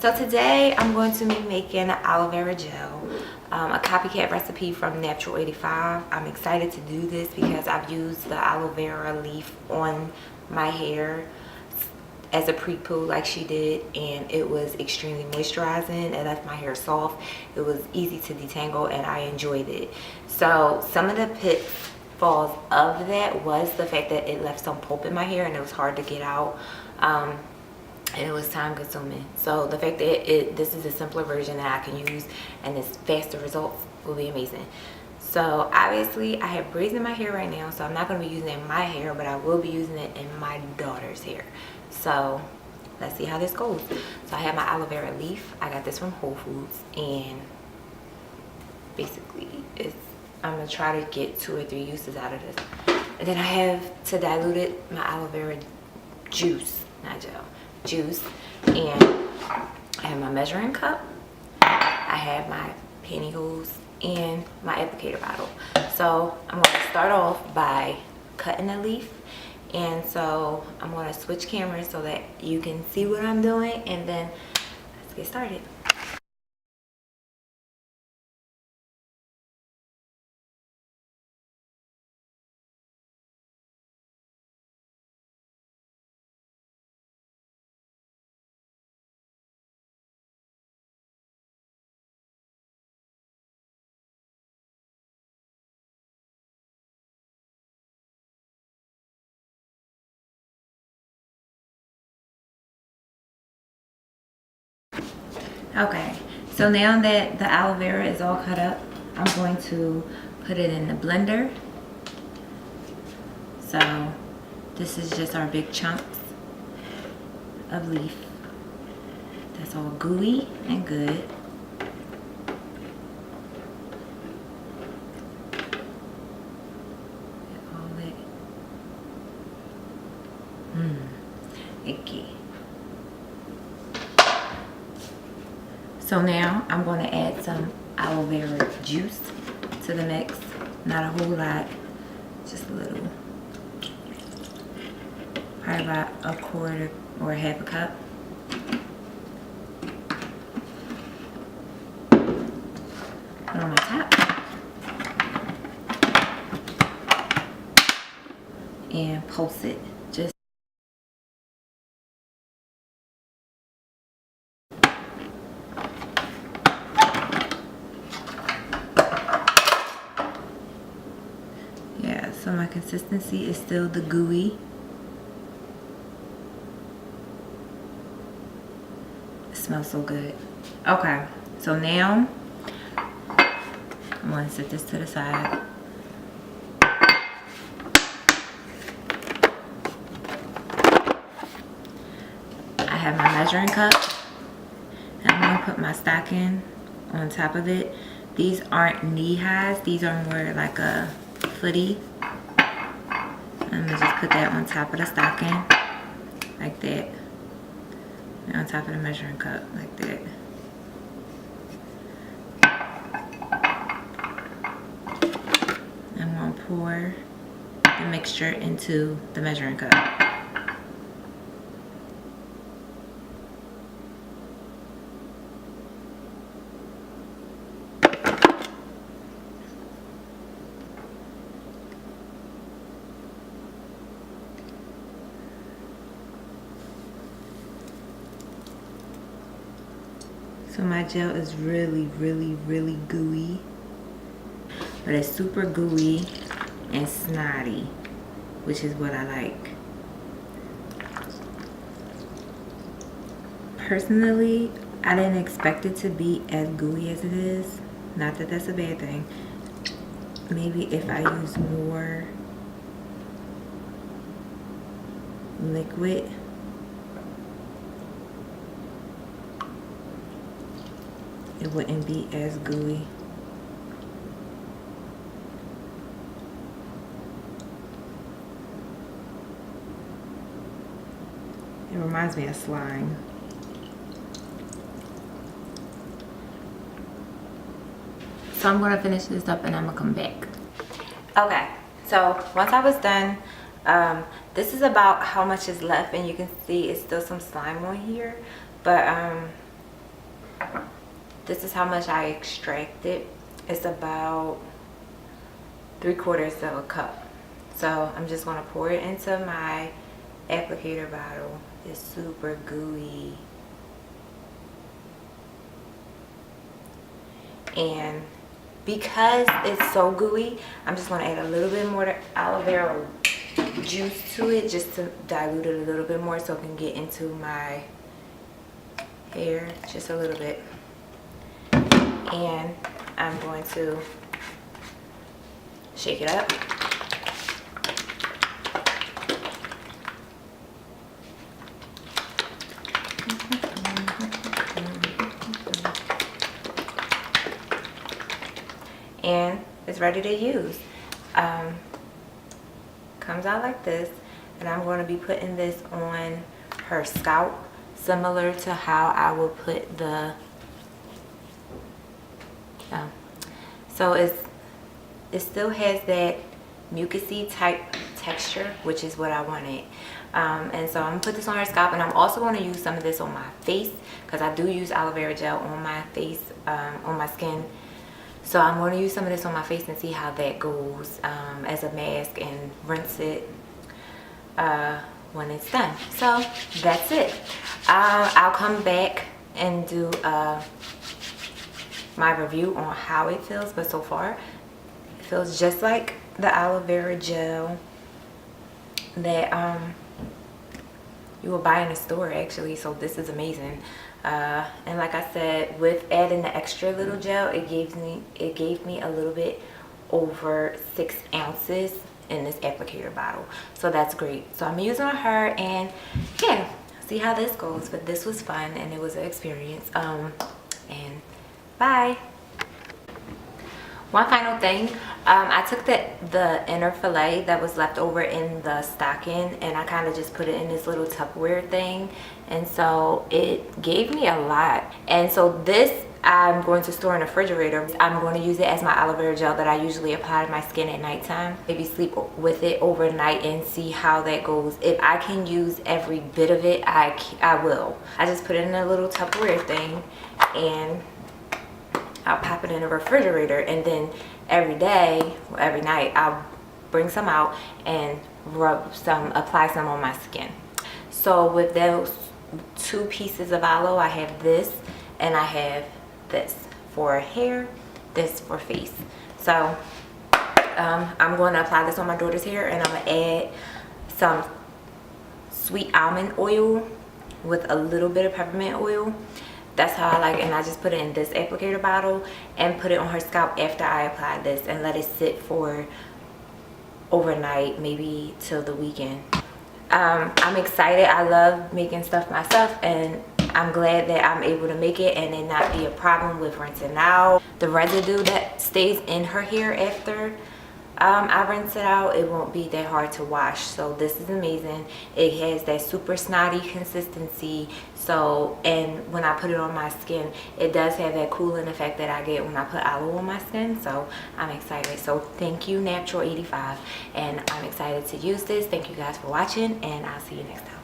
So today I'm going to be making aloe vera gel, a copycat recipe from Natural 85. I'm excited to do this because I've used the aloe vera leaf on my hair as a pre-poo like she did, and it was extremely moisturizing. It left my hair soft. It was easy to detangle and I enjoyed it. So some of the pitfalls of that was the fact that it left some pulp in my hair and it was hard to get out. And it was time consuming. So the fact that this is a simpler version that I can use and it's faster results will be amazing. So obviously I have braids in my hair right now, so I'm not going to be using it in my hair, but I will be using it in my daughter's hair. So let's see how this goes. So I have my aloe vera leaf. I got this from Whole Foods, and basically I'm going to try to get 2 or 3 uses out of this. And then I have to dilute it, my aloe vera juice, not gel, juice. And I have my measuring cup. I have my pantyhose and my applicator bottle. So I'm going to start off by cutting the leaf. And so I'm going to switch cameras so that you can see what I'm doing, and then let's get started. Okay, so now that the aloe vera is all cut up, I'm going to put it in the blender. So this is just our big chunks of leaf. That's all gooey and good. All that. Icky. So now I'm going to add some aloe vera juice to the mix. Not a whole lot, just a little. Probably about a quarter or half a cup. Put on my top. And pulse it. Just so my consistency is still the gooey. It smells so good. Okay, so now I'm going to set this to the side. I have my measuring cup. And I'm going to put my stocking on top of it. These aren't knee highs. These are more like a footy. I'm gonna just put that on top of the stocking, like that. And on top of the measuring cup, like that. I'm gonna pour the mixture into the measuring cup. So my gel is really gooey, but it's super gooey and snotty, which is what I like. Personally, I didn't expect it to be as gooey as it is. Not that that's a bad thing. Maybe if I use more liquid, it wouldn't be as gooey. It reminds me of slime. So I'm gonna finish this up and I'm gonna come back. Okay, so once I was done, this is about how much is left, and you can see it's still some slime on here, but this is how much I extracted. It's about 3/4 of a cup. So I'm just gonna pour it into my applicator bottle. It's super gooey. And because it's so gooey, I'm just gonna add a little bit more aloe vera juice to it, just to dilute it a little bit more so it can get into my hair just a little bit. And I'm going to shake it up. And it's ready to use. Comes out like this, and I'm going to be putting this on her scalp, similar to how I would put the so it still has that mucousy type texture, which is what I wanted. And so I'm gonna put this on her scalp, and I'm also going to use some of this on my face, because I do use aloe vera gel on my face, on my skin. So I'm going to use some of this on my face and see how that goes as a mask, and rinse it when it's done. So that's it. I'll come back and do my review on how it feels, but so far it feels just like the aloe vera gel that you will buy in the store, actually. So this is amazing. And like I said, with adding the extra little gel, it gave me a little bit over 6 ounces in this applicator bottle, so that's great. So I'm using on her, and yeah, see how this goes. But this was fun, and it was an experience. And bye. One final thing, I took the inner fillet that was left over in the stocking, and I kind of just put it in this little Tupperware thing, and so it gave me a lot. And so this I'm going to store in the refrigerator. I'm going to use it as my aloe vera gel that I usually apply to my skin at nighttime. Maybe sleep with it overnight and see how that goes. If I can use every bit of it, I will. I just put it in a little Tupperware thing, and I'll pop it in the refrigerator, and then every day, or every night, I'll bring some out and apply some on my skin. So with those 2 pieces of aloe, I have this, and I have this for hair, this for face. So I'm going to apply this on my daughter's hair, and I'm going to add some sweet almond oil with a little bit of peppermint oil. That's how I like it, and I just put it in this applicator bottle and put it on her scalp after I apply this, and let it sit for overnight, maybe till the weekend. I'm excited. I love making stuff myself, and I'm glad that I'm able to make it and it not be a problem with rinsing out. The residue that stays in her hair after I rinse it out, it won't be that hard to wash. So this is amazing. It has that super snotty consistency. So, and when I put it on my skin, it does have that cooling effect that I get when I put aloe on my skin. So I'm excited. So thank you, Natural 85, and I'm excited to use this. Thank you guys for watching, and I'll see you next time.